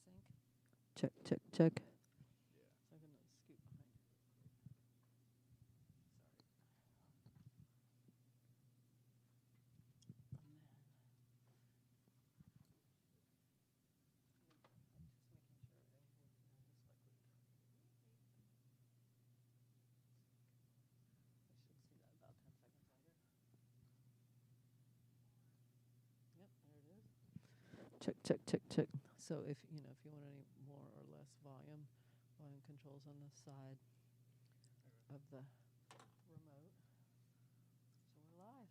sync. Check, check, check. So I'm gonna scoot behind. Sorry. And then just making sure everything, just like I should see that about 10 seconds later. Yep, there it is. Check, check, check, check. So if you want any more or less volume controls on the side of the remote. So we're live.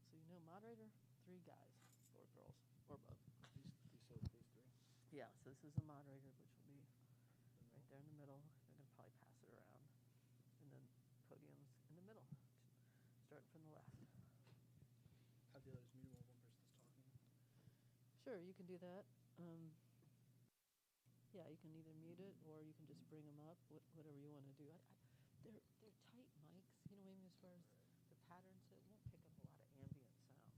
So moderator, 3 guys or girls or both. These three. Yeah. So this is the moderator, which will be right there in the middle. They're gonna probably pass it around, and then podiums in the middle, starting from the left. Have the others mute while one person's talking. Sure, you can do that. Yeah, you can either mute it or you can just bring them up, whatever you want to do. They're tight mics, you know what I mean, as far as the patterns, it won't pick up a lot of ambient sound.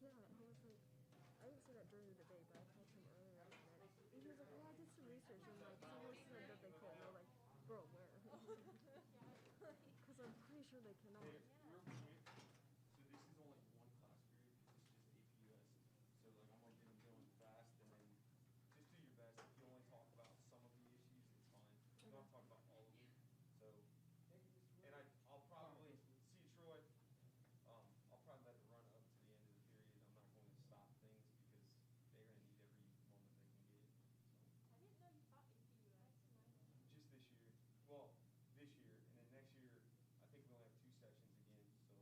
Yeah, I was like, I didn't say that during the debate, but I told him earlier that. And he was like, well, I did some research, and like someone said that they could. And I was like, bro, where? Because I'm pretty sure they cannot. Real quick, so this is only one class period because it's just APUS. So like I'm gonna get them going fast, and then just do your best. If you only talk about some of the issues, it's fine. You don't have to talk about all of them. So, and I'll probably see Troy. I'll probably let it run up to the end of the period. I'm not going to stop things because they're gonna need every moment they can get. So. I didn't know you taught APUS. Just this year. Well, this year, and then next year, I think we only have 2 sections again. So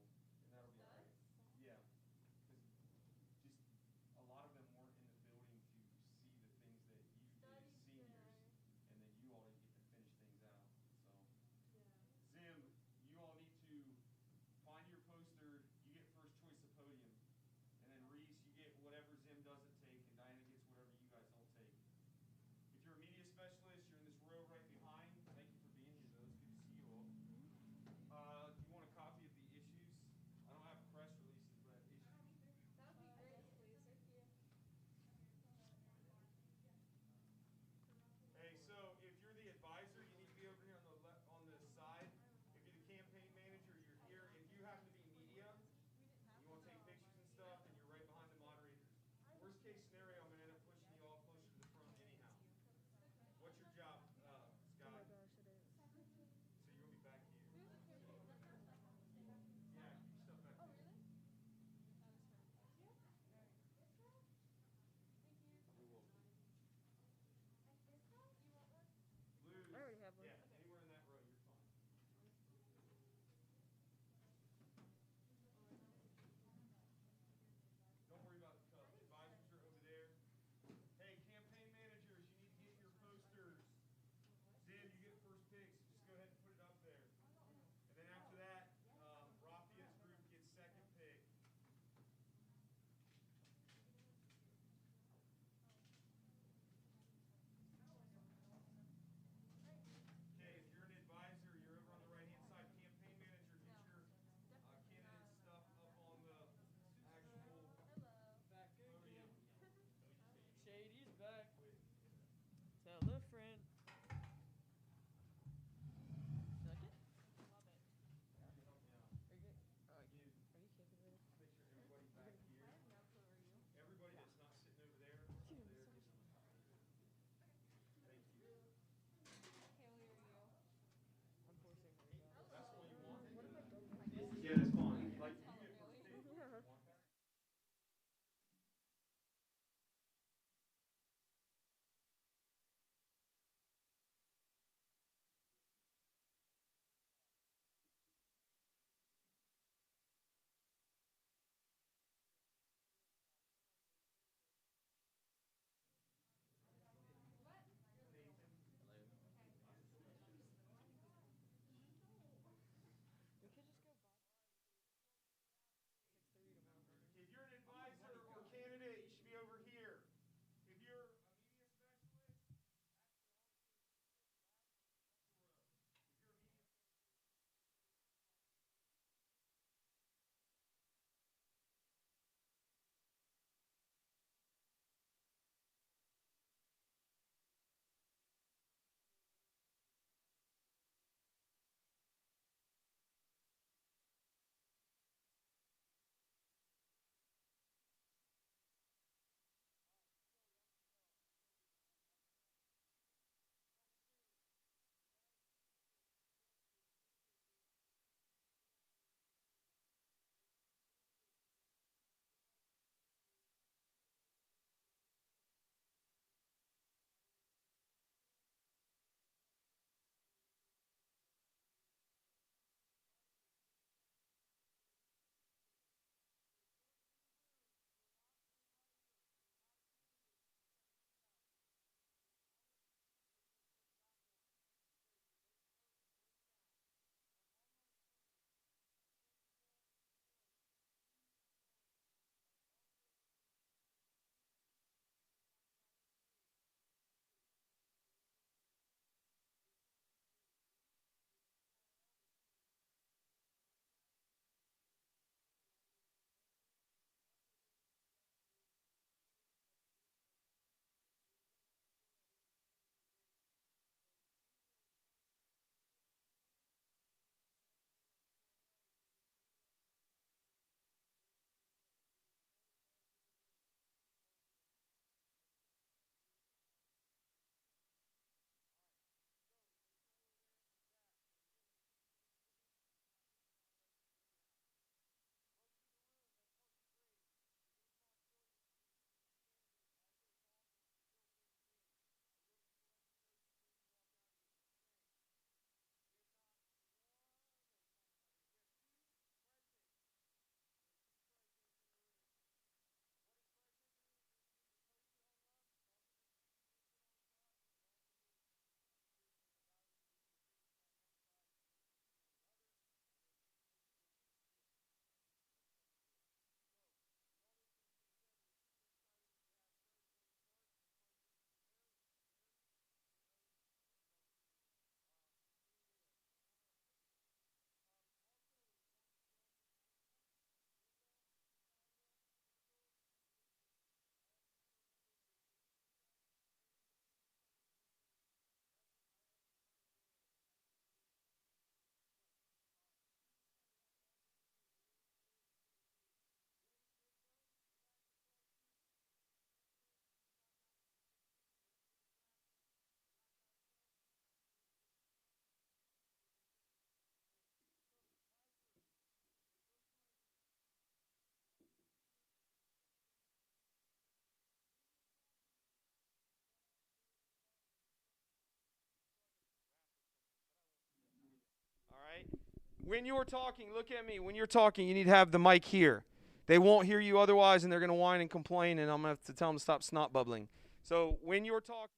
When you're talking, look at me. When you're talking, you need to have the mic here. They won't hear you otherwise, and they're going to whine and complain, and I'm going to have to tell them to stop snot bubbling. So when you're talking,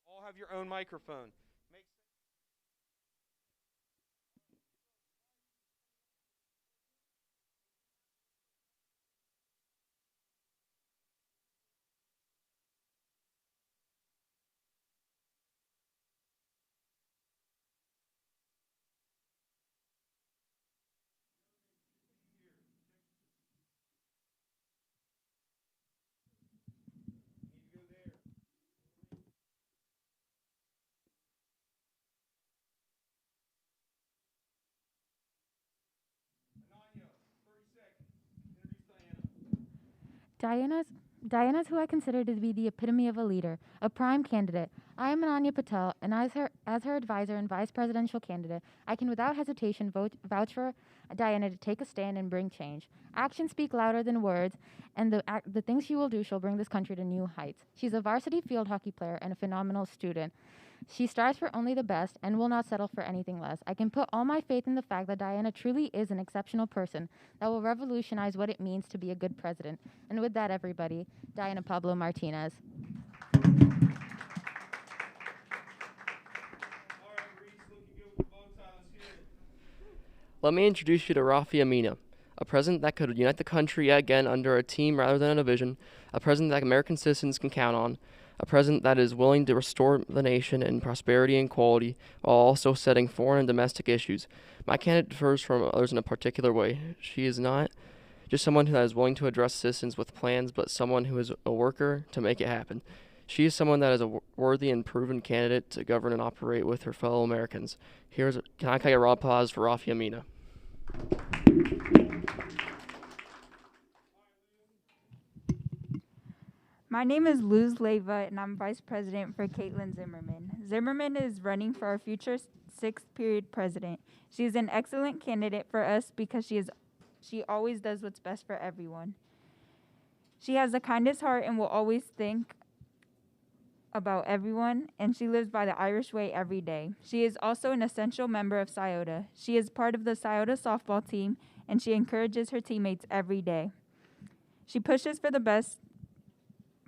you all have your own microphone. Make Ananya, 30 seconds. Introduce Diana. Diana's who I consider to be the epitome of a leader, a prime candidate. I am Ananya Patel, and as her advisor and vice presidential candidate, I can without hesitation vouch for Diana to take a stand and bring change. Actions speak louder than words, and the things she will do shall bring this country to new heights. She's a varsity field hockey player and a phenomenal student. She strives for only the best and will not settle for anything less. I can put all my faith in the fact that Diana truly is an exceptional person that will revolutionize what it means to be a good president. And with that, everybody, Diana Pablo Martinez. All right, Reese, looking good with the bow tie. Let's hear it. Let me introduce you to Rafi Amina, a president that could unite the country yet again under a team rather than a division, a president that American citizens can count on, a president that is willing to restore the nation in prosperity and quality while also setting foreign and domestic issues. My candidate differs from others in a particular way. She is not just someone who is willing to address citizens with plans, but someone who is a worker to make it happen. She is someone that is a worthy and proven candidate to govern and operate with her fellow Americans. Can I get a round of applause for Rafi Amina? My name is Luz Leyva, and I'm vice president for Caitlin Zimmerman. Zimmerman is running for our future sixth period president. She is an excellent candidate for us because she always does what's best for everyone. She has the kindest heart and will always think about everyone, and she lives by the Irish way every day. She is also an essential member of Scioto. She is part of the Scioto softball team, and she encourages her teammates every day. She pushes for the best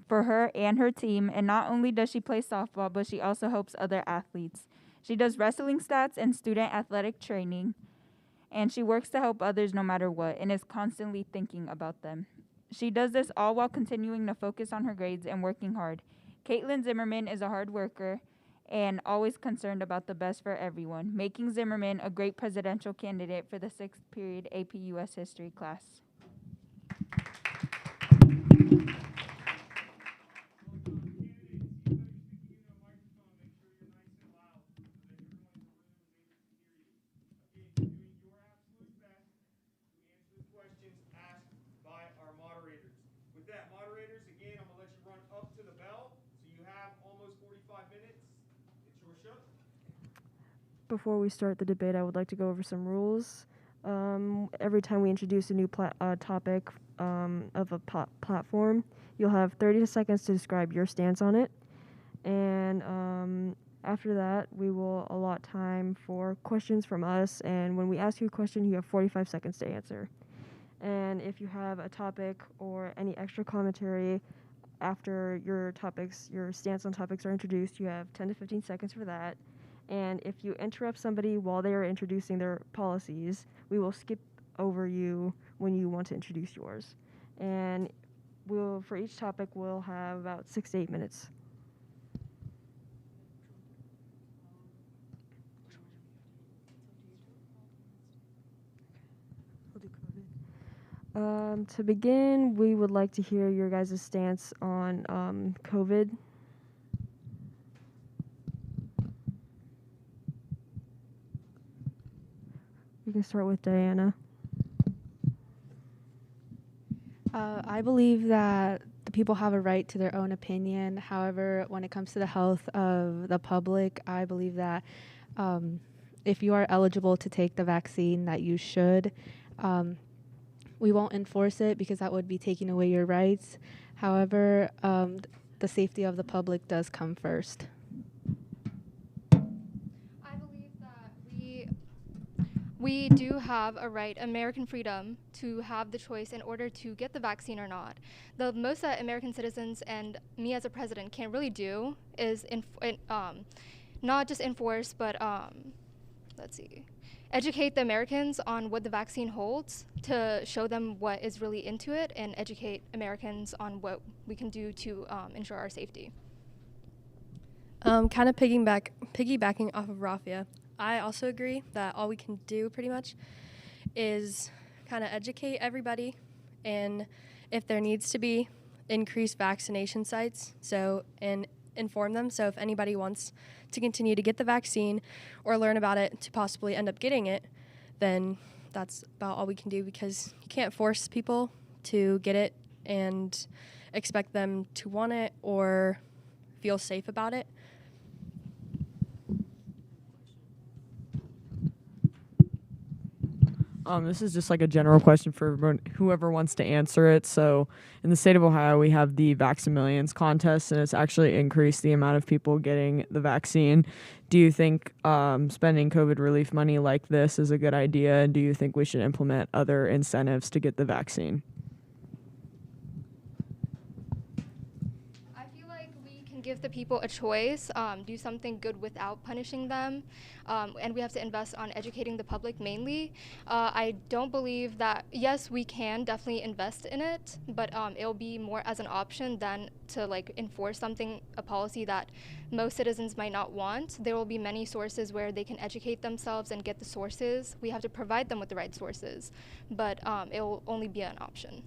for her and her team, and not only does she play softball, but she also helps other athletes. She does wrestling stats and student athletic training, and she works to help others no matter what, and is constantly thinking about them. She does this all while continuing to focus on her grades and working hard. Caitlin Zimmerman is a hard worker and always concerned about the best for everyone, making Zimmerman a great presidential candidate for the sixth period AP US History class. Before we start the debate, I would like to go over some rules. Every time we introduce a new topic of a platform, you'll have 30 seconds to describe your stance on it. And after that, we will allot time for questions from us. And when we ask you a question, you have 45 seconds to answer. And if you have a topic or any extra commentary after your stance on topics are introduced, you have 10 to 15 seconds for that. And if you interrupt somebody while they are introducing their policies, we will skip over you when you want to introduce yours. And for each topic, we'll have about 6 to 8 minutes. To begin, we would like to hear your guys' stance on COVID. We can start with Diana. I believe that the people have a right to their own opinion. However, when it comes to the health of the public, I believe that if you are eligible to take the vaccine, that you should. We won't enforce it because that would be taking away your rights. However, the safety of the public does come first. I believe that we do have a right, American freedom, to have the choice in order to get the vaccine or not. The most that American citizens and me as a president can really do is not just enforce, but educate the Americans on what the vaccine holds, to show them what is really into it, and educate Americans on what we can do to ensure our safety. Kind of piggybacking off of Rafia, I also agree that all we can do pretty much is kind of educate everybody, and if there needs to be increased vaccination sites, and inform them. So if anybody wants to continue to get the vaccine or learn about it to possibly end up getting it, then that's about all we can do, because you can't force people to get it and expect them to want it or feel safe about it. This is just like a general question for whoever wants to answer it. So in the state of Ohio, we have the Vax-A-Millions contest, and it's actually increased the amount of people getting the vaccine. Do you think spending COVID relief money like this is a good idea? And do you think we should implement other incentives to get the vaccine? Give the people a choice, do something good without punishing them, and we have to invest on educating the public mainly. I don't believe that, yes, we can definitely invest in it, but it'll be more as an option than to enforce a policy that most citizens might not want. There will be many sources where they can educate themselves and get the sources. We have to provide them with the right sources, but it will only be an option.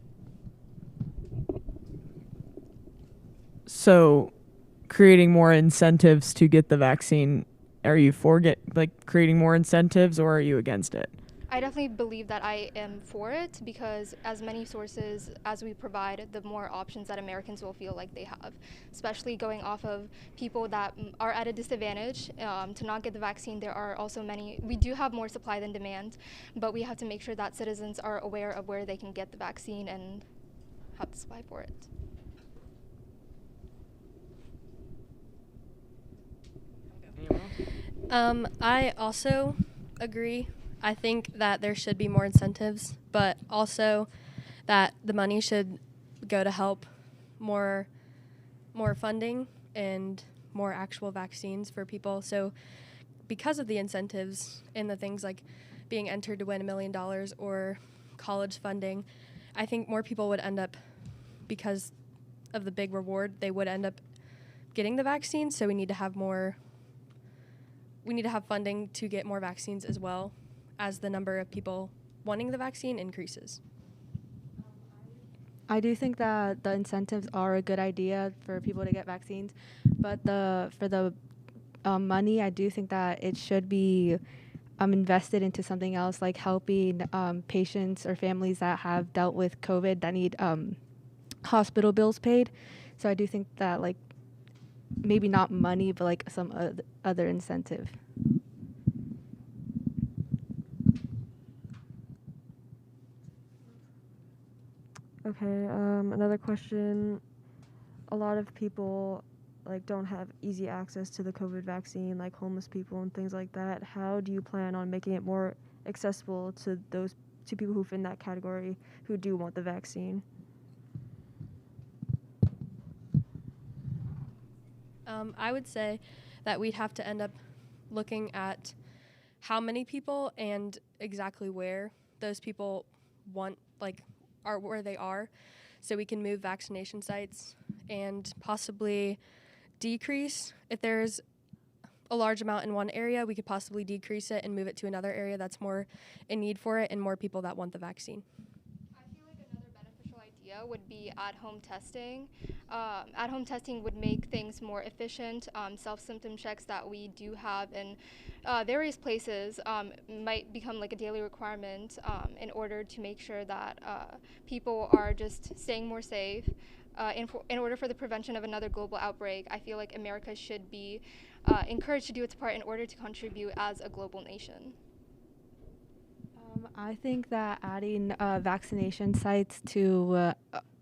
So creating more incentives to get the vaccine, are you for creating more incentives, or are you against it? I definitely believe that I am for it, because as many sources as we provide, the more options that Americans will feel like they have, especially going off of people that are at a disadvantage to not get the vaccine. There are also we do have more supply than demand, but we have to make sure that citizens are aware of where they can get the vaccine and have the supply for it. I also agree. I think that there should be more incentives, but also that the money should go to help more funding and more actual vaccines for people. So because of the incentives and the things like being entered to win $1 million or college funding, I think more people would end up, because of the big reward, they would end up getting the vaccine. So we need to have funding to get more vaccines as well, as the number of people wanting the vaccine increases. I do think that the incentives are a good idea for people to get vaccines, but for the money, I do think that it should be invested into something else, like helping patients or families that have dealt with COVID that need hospital bills paid. So I do think that maybe not money, but some other incentive. Okay, another question. A lot of people don't have easy access to the COVID vaccine, like homeless people and things like that. How do you plan on making it more accessible to people who fit in that category who do want the vaccine? I would say that we'd have to end up looking at how many people and exactly where those people are where they are, so we can move vaccination sites and possibly decrease. If there's a large amount in one area, we could possibly decrease it and move it to another area that's more in need for it and more people that want the vaccine. Would be at-home testing. At-home testing would make things more efficient. Self-symptom checks that we do have in various places might become a daily requirement in order to make sure that people are just staying more safe. In order for the prevention of another global outbreak, I feel like America should be encouraged to do its part in order to contribute as a global nation. I think that adding vaccination sites to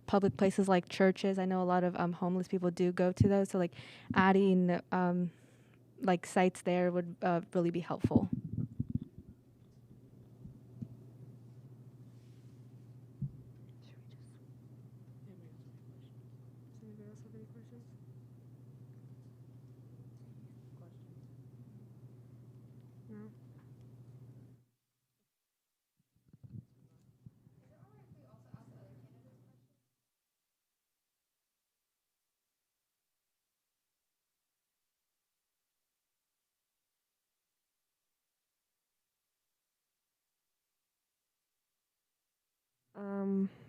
public places like churches, I know a lot of homeless people do go to those, so adding sites there would really be helpful. any questions? No.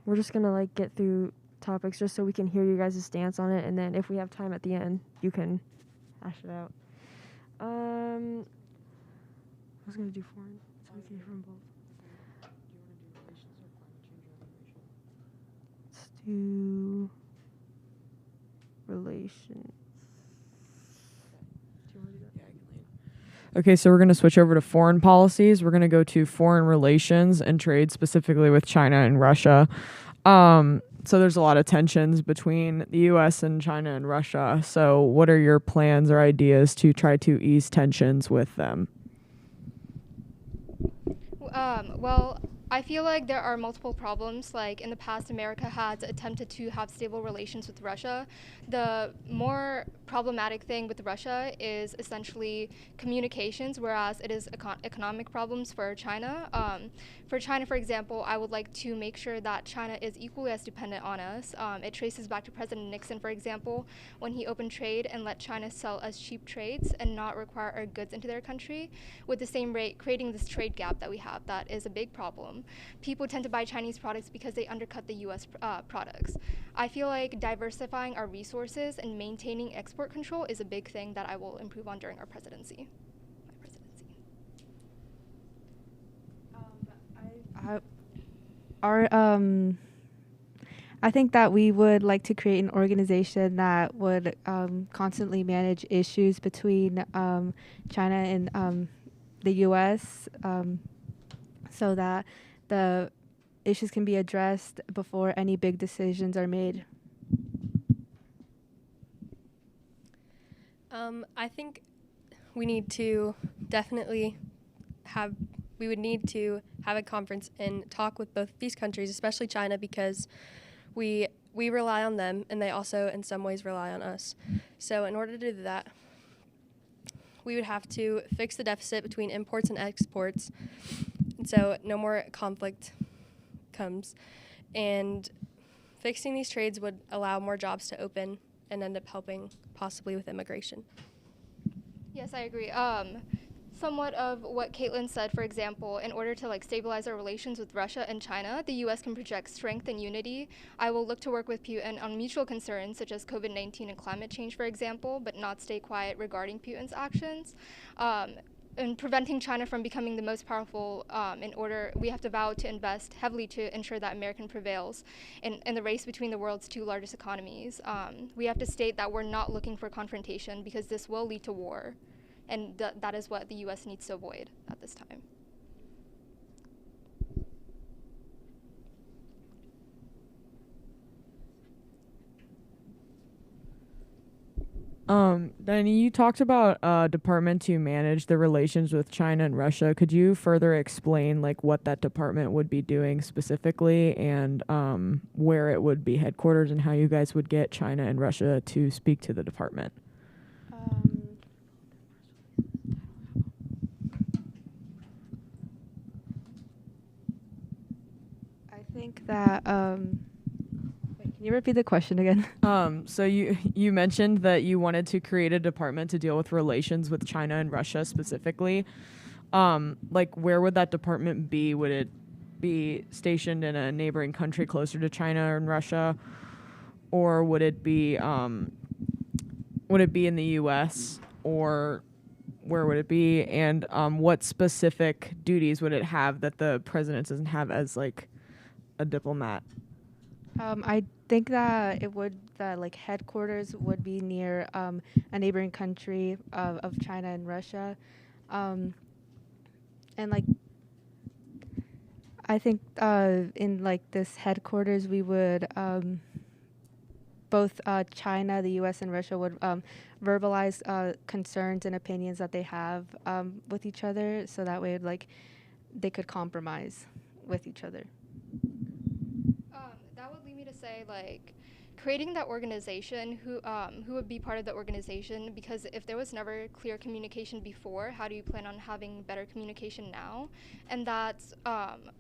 We're just gonna like get through topics just so we can hear you guys' stance on it, and then if we have time at the end, you can hash it out. I was gonna do foreign, so we can hear from both. Let's do relations. Do you want to do that? Okay, so we're going to switch over to foreign policies. We're going to go to foreign relations and trade, specifically with China and Russia. So there's a lot of tensions between the U.S. and China and Russia. So what are your plans or ideas to try to ease tensions with them? Well, I feel like there are multiple problems. Like in the past, America has attempted to have stable relations with Russia. The more problematic thing with Russia is essentially communications, whereas it is economic problems for China. For China, for example, I would like to make sure that China is equally as dependent on us. It traces back to President Nixon, for example, when he opened trade and let China sell us cheap trades and not require our goods into their country with the same rate, creating this trade gap that we have. That is a big problem. People tend to buy Chinese products because they undercut the U.S. Products. I feel like diversifying our resources and maintaining export control is a big thing that I will improve on during our presidency. I think that we would like to create an organization that would constantly manage issues between China and the U.S. So that the issues can be addressed before any big decisions are made. I think we need to definitely we would need to have a conference and talk with both these countries, especially China, because we rely on them and they also in some ways rely on us. So in order to do that, we would have to fix the deficit between imports and exports, and so no more conflict comes. And fixing these trades would allow more jobs to open and end up helping possibly with immigration. Yes, I agree. Somewhat of what Caitlin said, for example, in order to stabilize our relations with Russia and China, the U.S. can project strength and unity. I will look to work with Putin on mutual concerns such as COVID-19 and climate change, for example, but not stay quiet regarding Putin's actions. And preventing China from becoming the most powerful, we have to vow to invest heavily to ensure that America prevails in the race between the world's two largest economies. We have to state that we're not looking for confrontation because this will lead to war. And that is what the U.S. needs to avoid at this time. Danny, you talked about a department to manage the relations with China and Russia. Could you further explain what that department would be doing specifically and where it would be headquarters and how you guys would get China and Russia to speak to the department? I think that wait, can you repeat the question again? So you mentioned that you wanted to create a department to deal with relations with China and Russia specifically. Where would that department be? Would it be stationed in a neighboring country closer to China and Russia, or would it be in the U.S. or where would it be? And what specific duties would it have that the president doesn't have as a diplomat? I think that headquarters would be near a neighboring country of China and Russia, and I think in this headquarters we would both China, the U.S., and Russia would verbalize concerns and opinions that they have with each other, so that way they could compromise with each other. that would lead me to say, like, creating that organization, who would be part of the organization, because if there was never clear communication before, how do you plan on having better communication now? And that's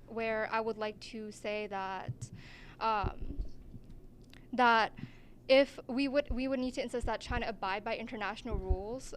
where I would like to say that that if we would need to insist that China abide by international rules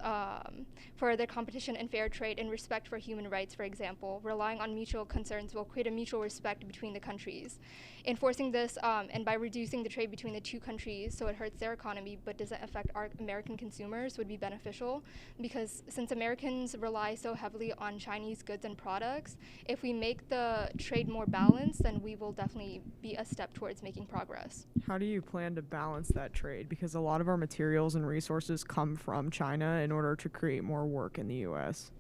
for their competition and fair trade and respect for human rights, for example. Relying on mutual concerns will create a mutual respect between the countries. Enforcing this and by reducing the trade between the two countries so it hurts their economy but doesn't affect our American consumers would be beneficial, because since Americans rely so heavily on Chinese goods and products, if we make the trade more balanced, then we will definitely be a step towards making progress. How do you plan to balance that trade? Because a lot of our materials and resources come from China in order to create more work in the U.S.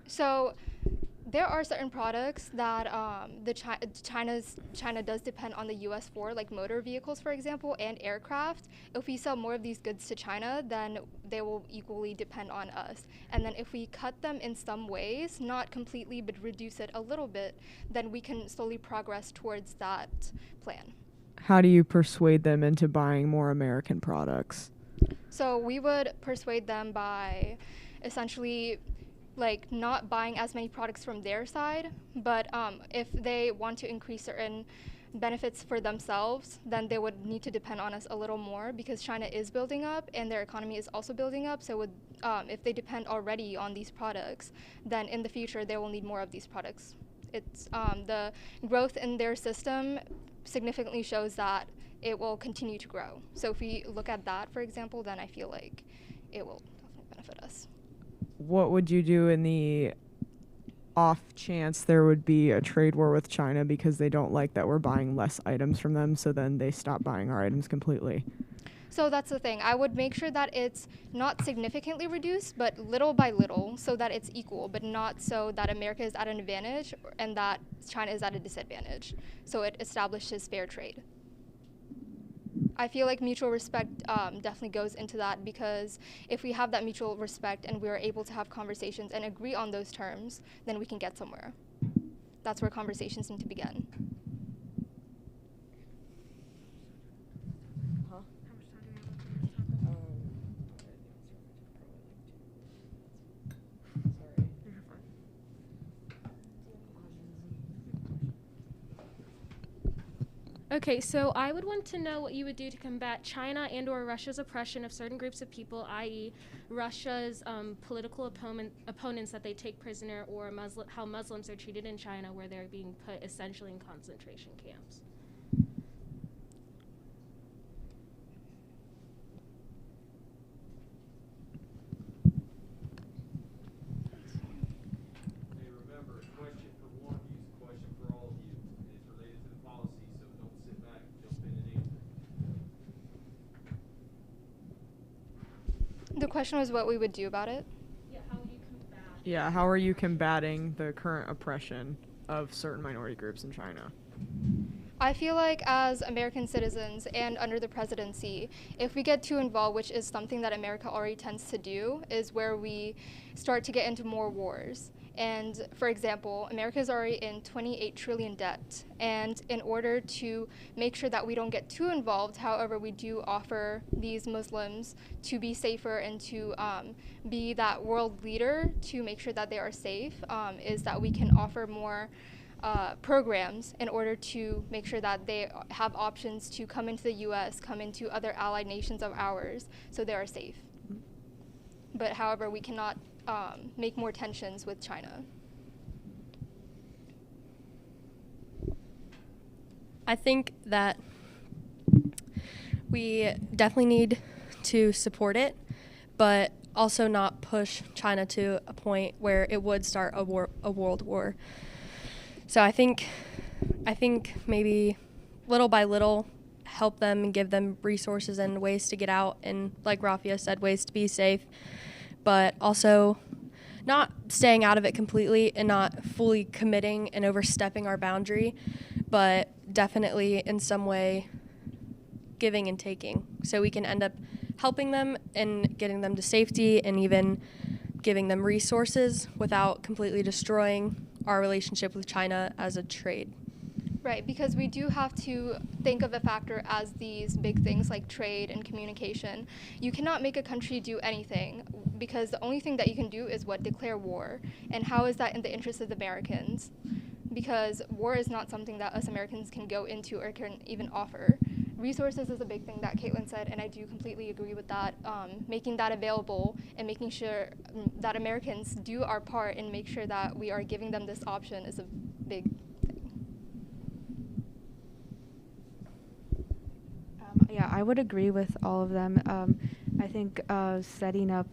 So there are certain products that China does depend on the U.S. for, like motor vehicles, for example, and aircraft. If we sell more of these goods to China, then they will equally depend on us. And then if we cut them in some ways, not completely, but reduce it a little bit, then we can slowly progress towards that plan. How do you persuade them into buying more American products? So we would persuade them by essentially like not buying as many products from their side, but if they want to increase certain benefits for themselves, then they would need to depend on us a little more, because China is building up and their economy is also building up. So if they depend already on these products, then in the future they will need more of these products. It's the growth in their system significantly shows that it will continue to grow. So if we look at that, for example, then I feel like it will definitely benefit us. What would you do in the off chance there would be a trade war with China because they don't like that we're buying less items from them, so then they stop buying our items completely? So that's the thing. I would make sure that it's not significantly reduced, but little by little, so that it's equal, but not so that America is at an advantage and that China is at a disadvantage. So it establishes fair trade. I feel like mutual respect definitely goes into that, because if we have that mutual respect and we are able to have conversations and agree on those terms, then we can get somewhere. That's where conversations need to begin. Okay, so I would want to know what you would do to combat China and or Russia's oppression of certain groups of people, i.e. Russia's political opponents that they take prisoner, or how Muslims are treated in China, where they're being put essentially in concentration camps. The question was what we would do about it? Yeah, how would you combat? Yeah, how are you combating the current oppression of certain minority groups in China? I feel like as American citizens and under the presidency, if we get too involved, which is something that America already tends to do, is where we start to get into more wars. And for example, America is already in 28 trillion debt. And in order to make sure that we don't get too involved, however, we do offer these Muslims to be safer and to be that world leader to make sure that they are safe, is that we can offer more programs in order to make sure that they have options to come into the U.S., come into other allied nations of ours, so they are safe. But however, we cannot make more tensions with China. I think that we definitely need to support it, but also not push China to a point where it would start a world war. So I think maybe little by little help them and give them resources and ways to get out, and like Rafia said, ways to be safe, but also not staying out of it completely and not fully committing and overstepping our boundary, but definitely in some way giving and taking, so we can end up helping them and getting them to safety and even giving them resources without completely destroying our relationship with China as a trade. Right, because we do have to think of a factor as these big things like trade and communication. You cannot make a country do anything because the only thing that you can do is declare war. And how is that in the interest of the Americans? Because war is not something that us Americans can go into or can even offer. Resources is a big thing that Caitlin said, and I do completely agree with that. Making that available and making sure that Americans do our part and make sure that we are giving them this option is a big thing. Yeah, I would agree with all of them. I think setting up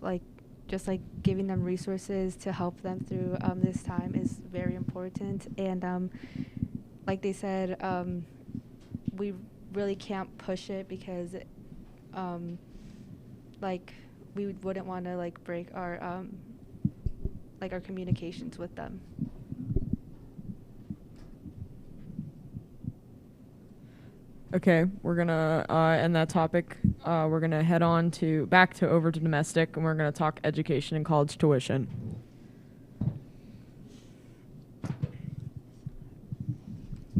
just giving them resources to help them through this time is very important. And like they said, we really can't push it because we wouldn't want to break our our communications with them. Okay, we're gonna end that topic. We're gonna head on back over to domestic, and we're gonna talk education and college tuition.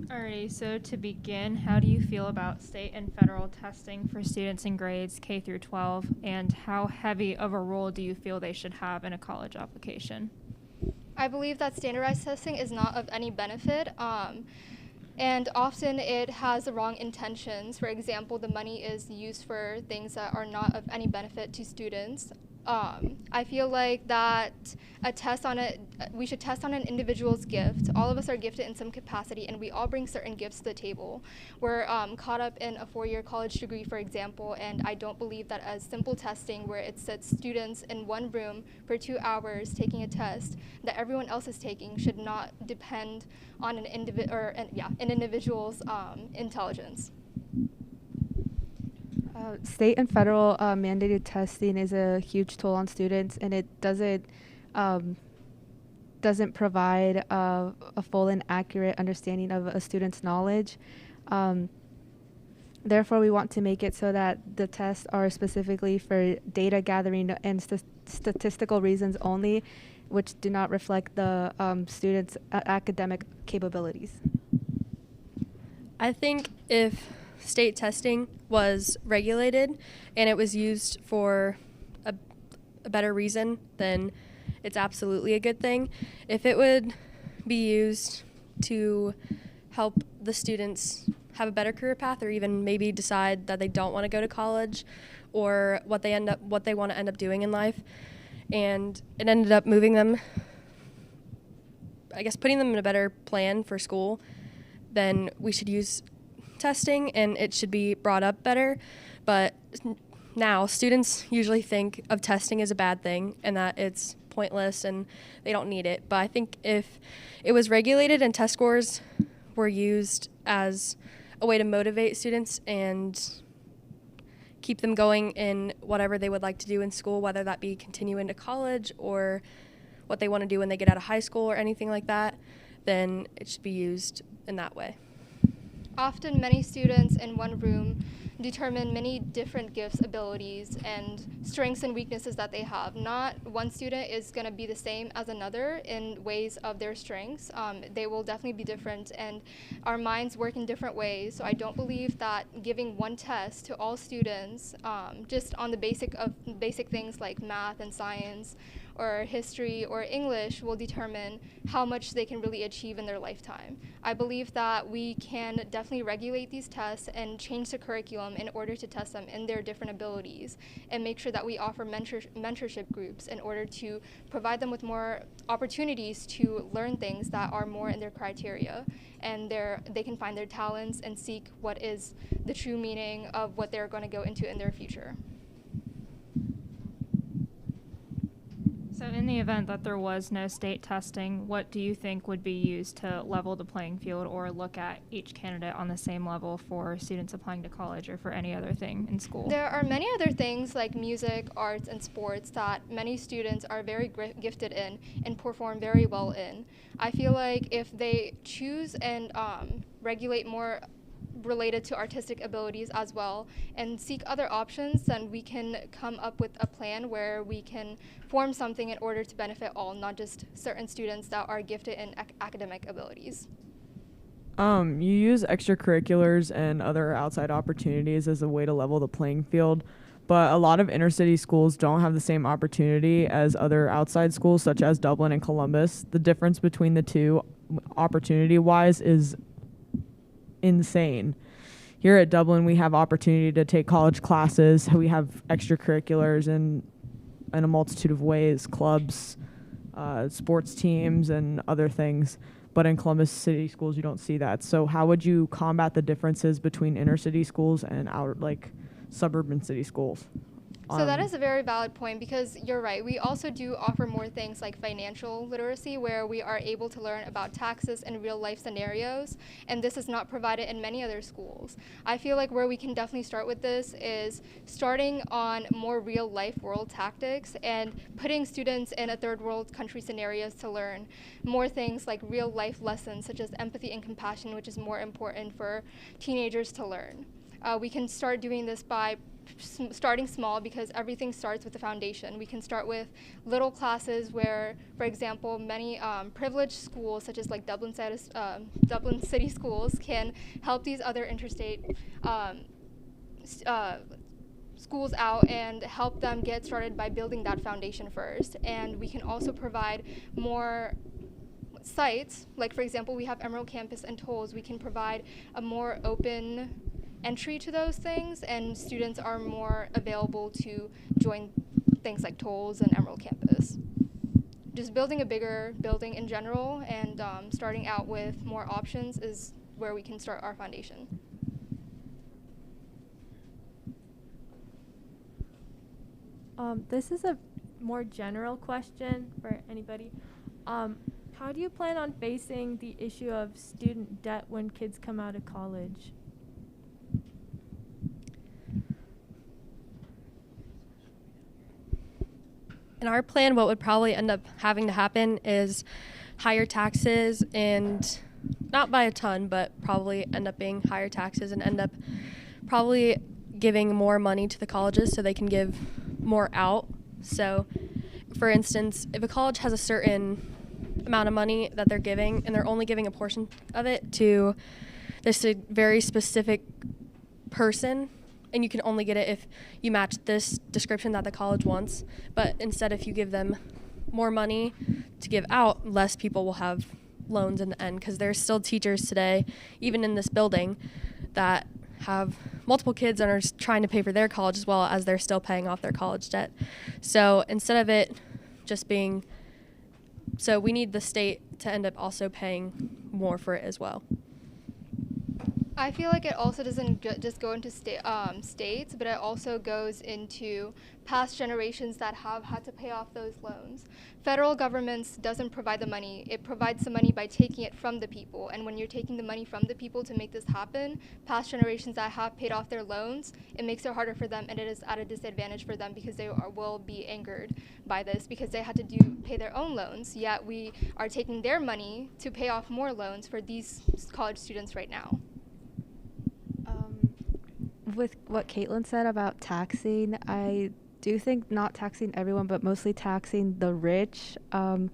Alrighty, so to begin, how do you feel about state and federal testing for students in grades K through 12, and how heavy of a role do you feel they should have in a college application? I believe that standardized testing is not of any benefit. And often it has the wrong intentions. For example, the money is used for things that are not of any benefit to students. I feel like that we should test on an individual's gift. All of us are gifted in some capacity, and we all bring certain gifts to the table. We're caught up in a 4-year college degree, for example, and I don't believe that as simple testing where it sets students in one room for 2 hours taking a test that everyone else is taking should not depend on an individual's intelligence. State and federal mandated testing is a huge toll on students, and it doesn't provide a full and accurate understanding of a student's knowledge. Therefore, we want to make it so that the tests are specifically for data gathering and statistical reasons only, which do not reflect the students' academic capabilities. I think if state testing was regulated and it was used for a better reason, then it's absolutely a good thing. If it would be used to help the students have a better career path, or even maybe decide that they don't want to go to college, or what they want to end up doing in life, and it ended up moving them, I guess putting them in a better plan for school, then we should use testing and it should be brought up better. But now students usually think of testing as a bad thing and that it's pointless and they don't need it. But I think if it was regulated and test scores were used as a way to motivate students and keep them going in whatever they would like to do in school, whether that be continue into college or what they want to do when they get out of high school or anything like that, then it should be used in that way. Often many students in one room determine many different gifts, abilities, and strengths and weaknesses that they have. Not one student is going to be the same as another in ways of their strengths. They will definitely be different, and our minds work in different ways. So I don't believe that giving one test to all students just on the basic things like math and science or history or English will determine how much they can really achieve in their lifetime. I believe that we can definitely regulate these tests and change the curriculum in order to test them in their different abilities and make sure that we offer mentorship groups in order to provide them with more opportunities to learn things that are more in their criteria, and they can find their talents and seek what is the true meaning of what they're going to go into in their future. So in the event that there was no state testing, what do you think would be used to level the playing field or look at each candidate on the same level for students applying to college or for any other thing in school? There are many other things like music, arts, and sports that many students are very gifted in and perform very well in. I feel like if they choose and regulate more related to artistic abilities as well and seek other options, then we can come up with a plan where we can form something in order to benefit all, not just certain students that are gifted in academic abilities. You use extracurriculars and other outside opportunities as a way to level the playing field, but a lot of inner city schools don't have the same opportunity as other outside schools, such as Dublin and Columbus. The difference between the two, opportunity-wise, is insane. Here at Dublin, we have opportunity to take college classes. We have extracurriculars in a multitude of ways, clubs, sports teams, and other things. But in Columbus City schools, you don't see that. So how would you combat the differences between inner city schools and suburban city schools? So that is a very valid point, because you're right. We also do offer more things like financial literacy, where we are able to learn about taxes and real life scenarios, and this is not provided in many other schools. I feel like where we can definitely start with this is starting on more real life world tactics and putting students in a third world country scenarios to learn more things like real life lessons such as empathy and compassion, which is more important for teenagers to learn. We can start doing this by starting small, because everything starts with the foundation. We can start with little classes where, for example, many privileged schools, such as like Dublin City schools, can help these other interstate schools out and help them get started by building that foundation first. And we can also provide more sites, like for example, we have Emerald Campus and Tolls. We can provide a more open entry to those things, and students are more available to join things like Tolls and Emerald Campus. Just building a bigger building in general and starting out with more options is where we can start our foundation. This is a more general question for anybody. How do you plan on facing the issue of student debt when kids come out of college? In our plan, what would probably end up having to happen is higher taxes, and not by a ton, but probably end up being higher taxes and end up probably giving more money to the colleges so they can give more out. So, for instance, if a college has a certain amount of money that they're giving and they're only giving a portion of it to this very specific person, and you can only get it if you match this description that the college wants. But instead, if you give them more money to give out, less people will have loans in the end, because there's still teachers today, even in this building, that have multiple kids and are trying to pay for their college as well as they're still paying off their college debt. So instead of it just being, so we need the state to end up also paying more for it as well. I feel like it also doesn't just go into states, but it also goes into past generations that have had to pay off those loans. Federal governments doesn't provide the money. It provides the money by taking it from the people. And when you're taking the money from the people to make this happen, past generations that have paid off their loans, it makes it harder for them, and it is at a disadvantage for them, because they will be angered by this, because they had to pay their own loans, yet we are taking their money to pay off more loans for these college students right now. With what Caitlin said about taxing, I do think not taxing everyone, but mostly taxing the rich. I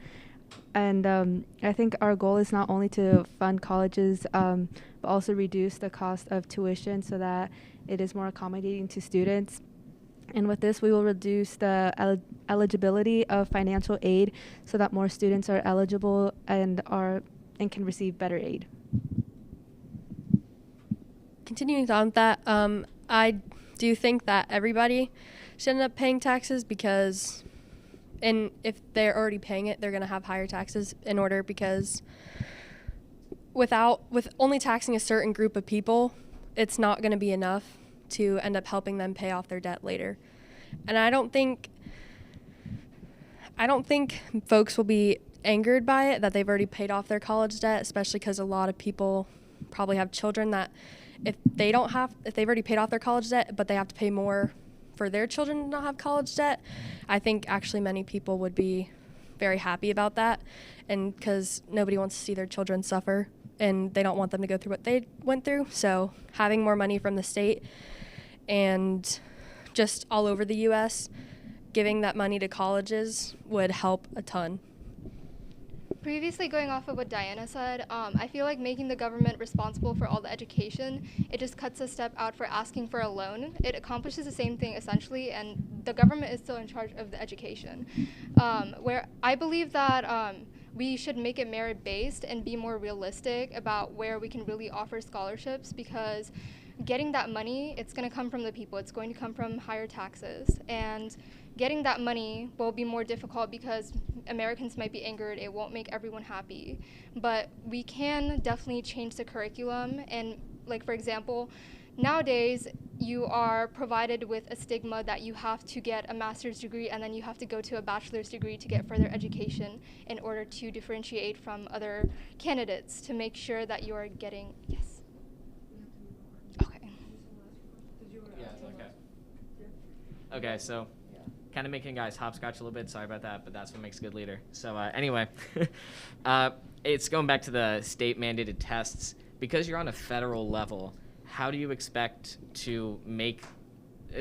think our goal is not only to fund colleges, but also reduce the cost of tuition so that it is more accommodating to students. And with this, we will reduce the eligibility of financial aid so that more students are eligible and can receive better aid. Continuing on with that, I do think that everybody should end up paying taxes, because if they're already paying it, they're going to have higher taxes because with only taxing a certain group of people, it's not going to be enough to end up helping them pay off their debt later. And I don't think folks will be angered by it that they've already paid off their college debt, especially because a lot of people probably have children that if they've already paid off their college debt, but they have to pay more for their children to not have college debt, I think actually many people would be very happy about that, and because nobody wants to see their children suffer, and they don't want them to go through what they went through. So having more money from the state and just all over the U.S., giving that money to colleges would help a ton. previously going off of what Diana said, I feel like making the government responsible for all the education, it just cuts a step out for asking for a loan. It accomplishes the same thing essentially, and the government is still in charge of the education. Where I believe that we should make it merit-based and be more realistic about where we can really offer scholarships, because getting that money, it's going to come from the people. It's going to come from higher taxes. And getting that money will be more difficult because Americans might be angered. It won't make everyone happy. But we can definitely change the curriculum. And like, for example, nowadays you are provided with a stigma that you have to get a master's degree and then you have to go to a bachelor's degree to get further education in order to differentiate from other candidates, to make sure that you are getting, yes. Okay. Yeah, okay. Okay, so kind of making guys hopscotch a little bit. Sorry about that, but that's what makes a good leader. So anyway, it's going back to the state mandated tests. Because you're on a federal level, how do you expect to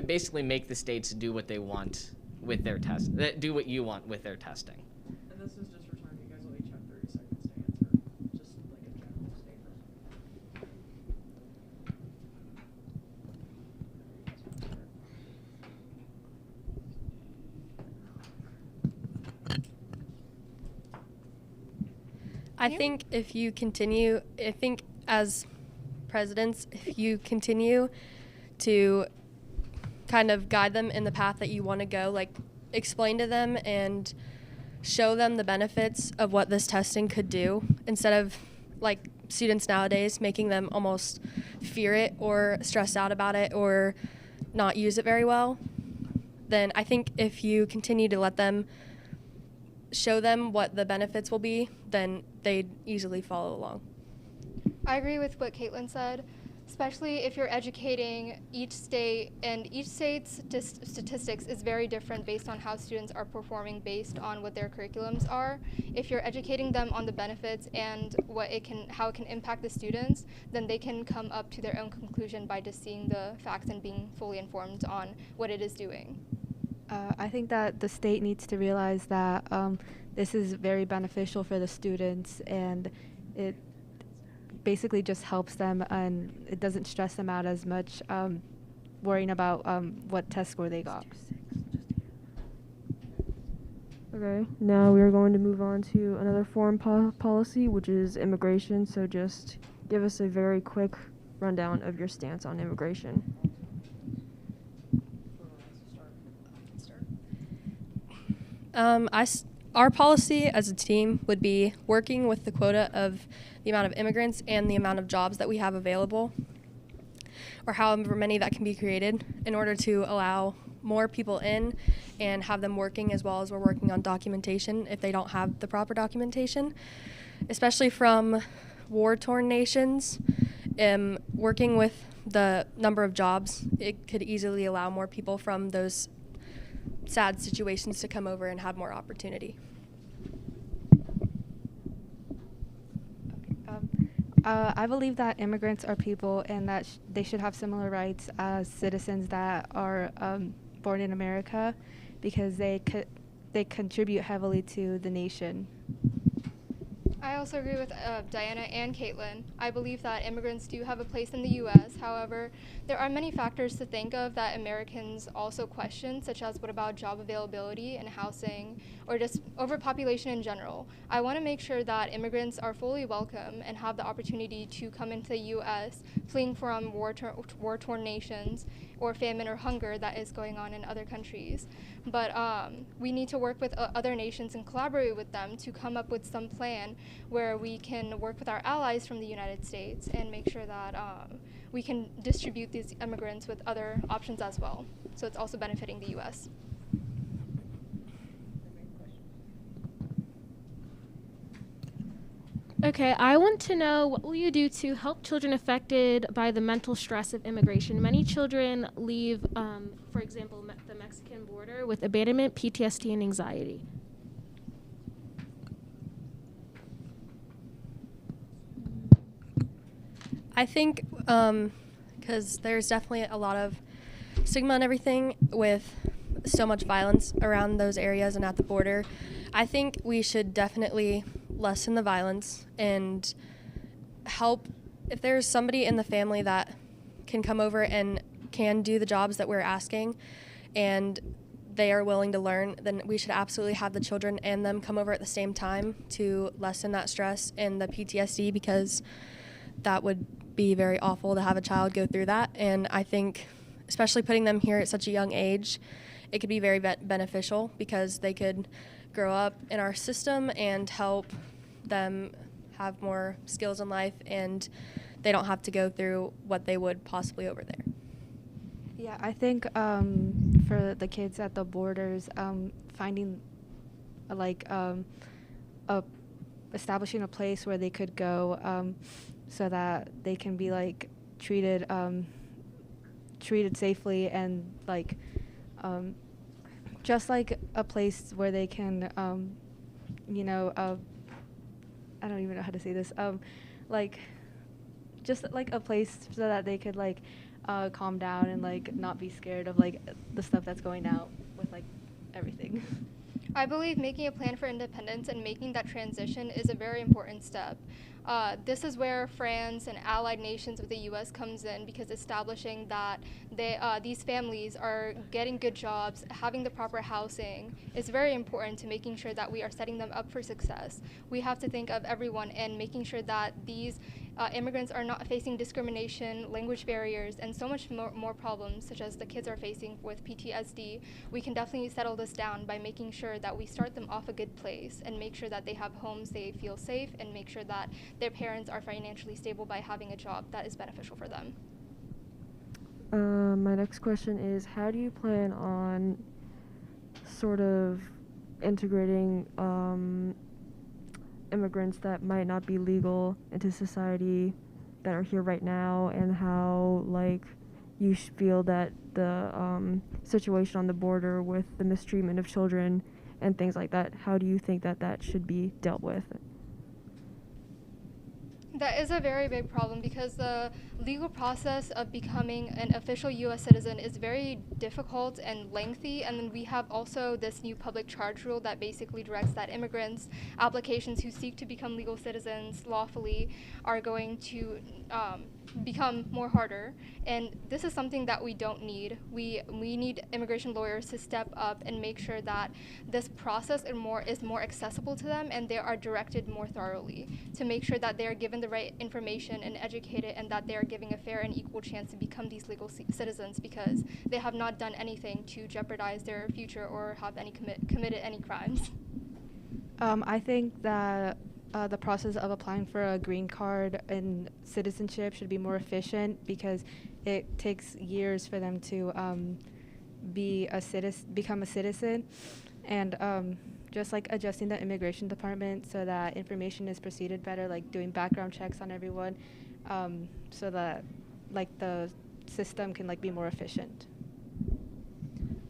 basically make the states do what they want with their test, do what you want with their testing? And this is just for time. You guys will each have 30 seconds to answer. Just like a general statement. I think as presidents, if you continue to kind of guide them in the path that you want to go, like explain to them and show them the benefits of what this testing could do, instead of like students nowadays making them almost fear it or stress out about it or not use it very well, then I think if you continue to let them show them what the benefits will be, then they'd easily follow along. I agree with what Caitlin said, especially if you're educating each state, and each state's statistics is very different based on how students are performing based on what their curriculums are. If you're educating them on the benefits and how it can impact the students, then they can come up to their own conclusion by just seeing the facts and being fully informed on what it is doing. I think that the state needs to realize that this is very beneficial for the students, and it basically just helps them, and it doesn't stress them out as much worrying about what test score they got. Okay, now we are going to move on to another foreign policy, which is immigration. So just give us a very quick rundown of your stance on immigration. Our policy as a team would be working with the quota of the amount of immigrants and the amount of jobs that we have available, or however many that can be created, in order to allow more people in and have them working, as well as we're working on documentation if they don't have the proper documentation, especially from war-torn nations. Working with the number of jobs, it could easily allow more people from those sad situations to come over and have more opportunity. I believe that immigrants are people, and that they should have similar rights as citizens that are born in America, because they contribute heavily to the nation. I also agree with Diana and Caitlin. I believe that immigrants do have a place in the U.S. However, there are many factors to think of that Americans also question, such as what about job availability and housing, or just overpopulation in general. I want to make sure that immigrants are fully welcome and have the opportunity to come into the U.S. fleeing from war-torn nations or famine or hunger that is going on in other countries. But we need to work with other nations and collaborate with them to come up with some plan where we can work with our allies from the United States and make sure that we can distribute these immigrants with other options as well. So it's also benefiting the U.S. Okay, I want to know, what will you do to help children affected by the mental stress of immigration? Many children leave, for example, the Mexican border with abandonment, PTSD, and anxiety. I think because there's definitely a lot of stigma and everything with so much violence around those areas and at the border, I think we should definitely lessen the violence and help if there's somebody in the family that can come over and can do the jobs that we're asking and they are willing to learn, then we should absolutely have the children and them come over at the same time to lessen that stress and the PTSD, because that would be very awful to have a child go through that. And I think especially putting them here at such a young age, it could be very beneficial because they could grow up in our system and help them have more skills in life, and they don't have to go through what they would possibly over there. Yeah, I think for the kids at the borders, finding establishing a place where they could go so that they can be like treated safely, and like just like a place where they can I don't even know how to say this, like just like a place so that they could like calm down and like not be scared of like the stuff that's going out with like everything. I believe making a plan for independence and making that transition is a very important step. This is where France and allied nations with the U.S. comes in, because establishing that these families are getting good jobs, having the proper housing is very important to making sure that we are setting them up for success. We have to think of everyone and making sure that these immigrants are not facing discrimination, language barriers, and so much more problems, such as the kids are facing with PTSD. We can definitely settle this down by making sure that we start them off a good place and make sure that they have homes they feel safe, and make sure that their parents are financially stable by having a job that is beneficial for them. My next question is, how do you plan on sort of integrating immigrants that might not be legal into society that are here right now, and how like you feel that the situation on the border with the mistreatment of children and things like that, how do you think that should be dealt with? That is a very big problem, because the legal process of becoming an official U.S. citizen is very difficult and lengthy. And then we have also this new public charge rule that basically directs that immigrants, applications who seek to become legal citizens lawfully, are going to become more harder. And this is something that we don't need. We need immigration lawyers to step up and make sure that this process is more accessible to them, and they are directed more thoroughly to make sure that they are given the right information and educated, and that they are giving a fair and equal chance to become these legal citizens, because they have not done anything to jeopardize their future or have committed any crimes. I think that the process of applying for a green card and citizenship should be more efficient, because it takes years for them to become a citizen, and just like adjusting the immigration department so that information is proceeded better, like doing background checks on everyone, so that like the system can like be more efficient.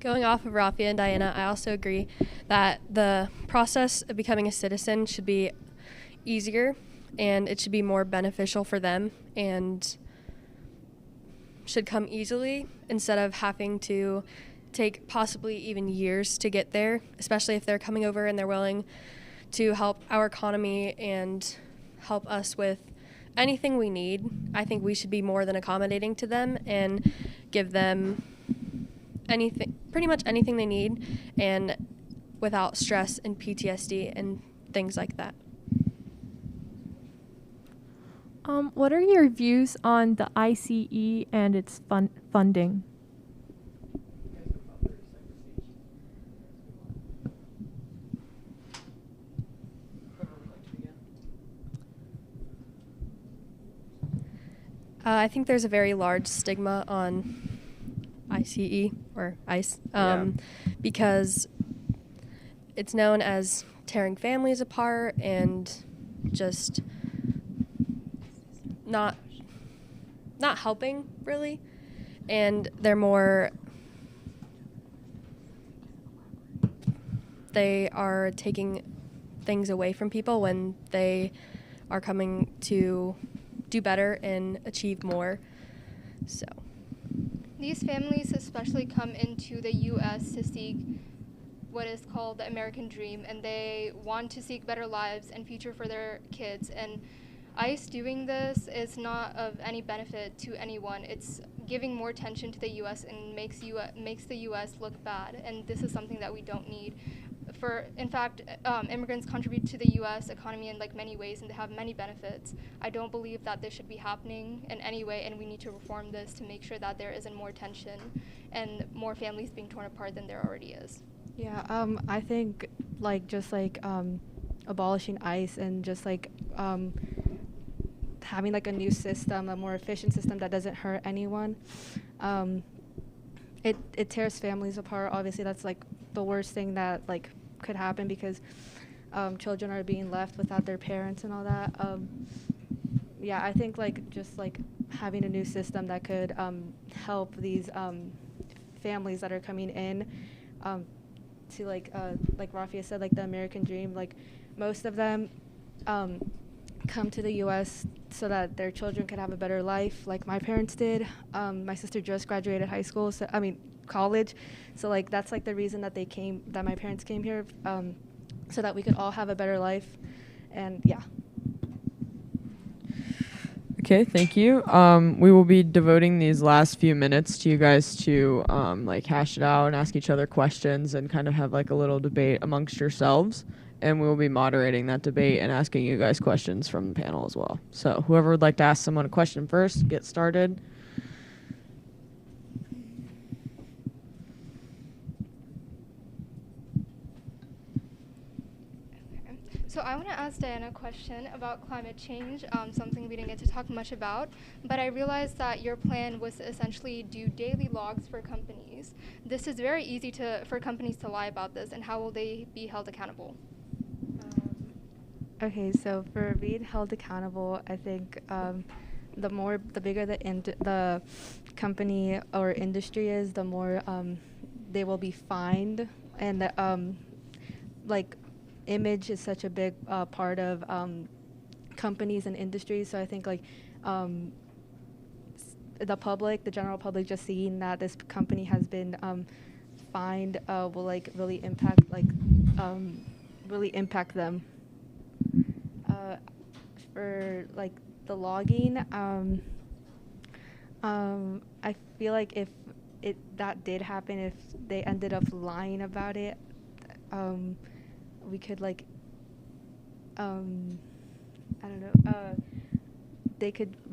Going off of Rafia and Diana, I also agree that the process of becoming a citizen should be easier, and it should be more beneficial for them, and should come easily instead of having to take possibly even years to get there, especially if they're coming over and they're willing to help our economy and help us with anything we need. I think we should be more than accommodating to them and give them pretty much anything they need, and without stress and PTSD and things like that. What are your views on the ICE and its funding? I think there's a very large stigma on ICE or ICE because it's known as tearing families apart and just not helping really, and they are taking things away from people when they are coming to do better and achieve more. So these families especially come into the U.S. to seek what is called the American dream, and they want to seek better lives and future for their kids. And ICE doing this is not of any benefit to anyone. It's giving more attention to the U.S. and makes the U.S. look bad, and this is something that we don't need. In fact, immigrants contribute to the U.S. economy in like many ways, and they have many benefits. I don't believe that this should be happening in any way, and we need to reform this to make sure that there isn't more tension and more families being torn apart than there already is. Yeah, I think abolishing ICE and just having like a new system, a more efficient system that doesn't hurt anyone. It tears families apart. Obviously, that's like the worst thing that like could happen because children are being left without their parents and all that. Yeah, I think just having a new system that could help these families that are coming in to like Rafia said, like the American dream. Like most of them come to the U.S. so that their children could have a better life, like my parents did. My sister just graduated college, so like that's like the reason that my parents came here, so that we could all have a better life. And yeah. Okay, thank you. We will be devoting these last few minutes to you guys to hash it out and ask each other questions and kind of have like a little debate amongst yourselves. And we will be moderating that debate and asking you guys questions from the panel as well. So whoever would like to ask someone a question first, get started. So I want to ask Diana a question about climate change, something we didn't get to talk much about, but I realized that your plan was to essentially do daily logs for companies. This is very easy for companies to lie about this, and how will they be held accountable? Okay, so for being held accountable, I think the bigger the company or industry is, the more they will be fined, and image is such a big part of companies and industries. So I think the general public, just seeing that this company has been fined will really impact them. For the logging, I feel like if that did happen, if they ended up lying about it, we could I don't know,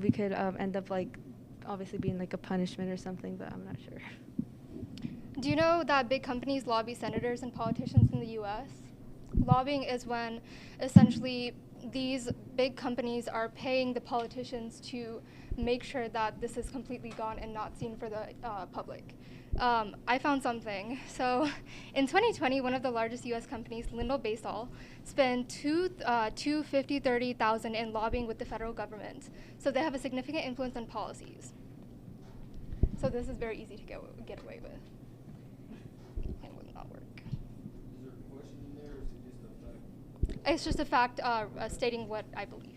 we could end up obviously being a punishment or something, but I'm not sure. Do you know that big companies lobby senators and politicians in the U.S.? Lobbying is when essentially these big companies are paying the politicians to make sure that this is completely gone and not seen for the public. I found something. So in 2020, one of the largest U.S. companies, Lindell-Basol, spent $230,000 in lobbying with the federal government. So they have a significant influence on policies. So this is very easy to get away with. It would not work. Is there a question in there, or is it just a fact? It's just a fact stating what I believe.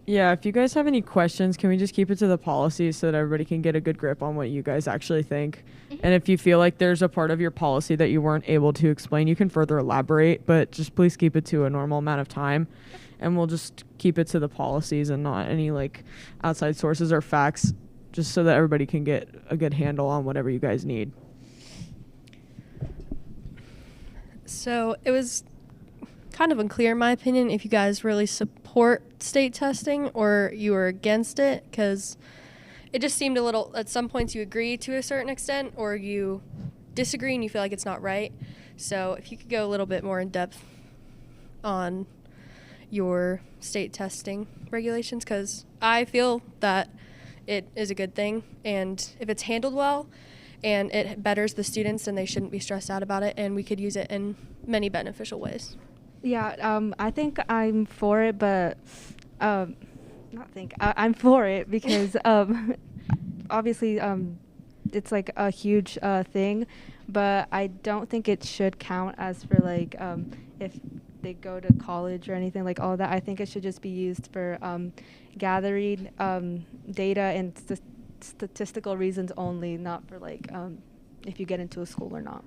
Yeah, if you guys have any questions, can we just keep it to the policy so that everybody can get a good grip on what you guys actually think? And if you feel like there's a part of your policy that you weren't able to explain, you can further elaborate, but just please keep it to a normal amount of time. And we'll just keep it to the policies and not any outside sources or facts, just so that everybody can get a good handle on whatever you guys need. So it was kind of unclear, in my opinion, if you guys really support state testing or you are against it, because it just seemed a little, at some points you agree to a certain extent or you disagree and you feel like it's not right. So if you could go a little bit more in depth on your state testing regulations, because I feel that it is a good thing, and if it's handled well and it betters the students, then they shouldn't be stressed out about it, and we could use it in many beneficial ways. Yeah, I think I'm for it, but I'm for it because obviously it's a huge thing, but I don't think it should count as for if they go to college or anything all of that. I think it should just be used for gathering data and statistical reasons only, not for if you get into a school or not.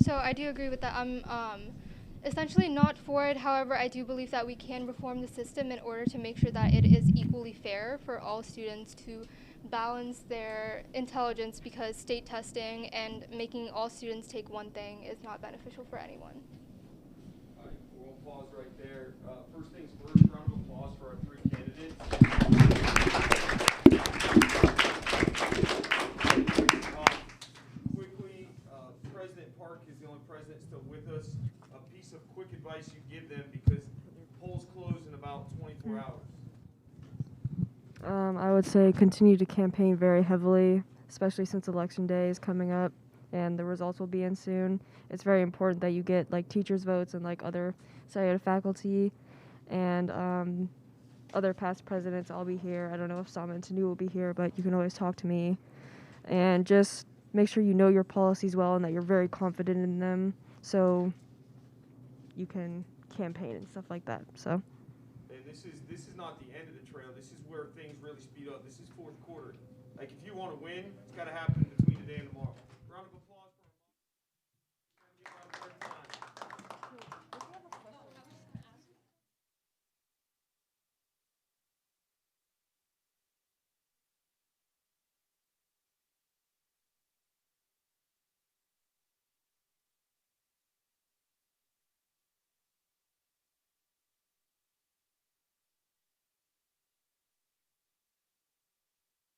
So I do agree with that. I'm essentially not for it. However, I do believe that we can reform the system in order to make sure that it is equally fair for all students to balance their intelligence, because state testing and making all students take one thing is not beneficial for anyone. All right, we'll pause right there. First things first, round of applause for our 3 candidates. Quickly, President Park is the only president still with us. A piece of quick advice you give them, because polls close in about 24 hours. I would say continue to campaign very heavily, especially since Election Day is coming up and the results will be in soon. It's very important that you get like teachers' votes and like other cited faculty and other past presidents. I'll be here. I don't know if Sama and Tanu will be here, but you can always talk to me. And just make sure you know your policies well and that you're very confident in them so you can campaign and stuff like that. So. And this is not the end of the trail. This is where things really speed up. This is fourth quarter. Like, if you want to win, it's got to happen between today and tomorrow.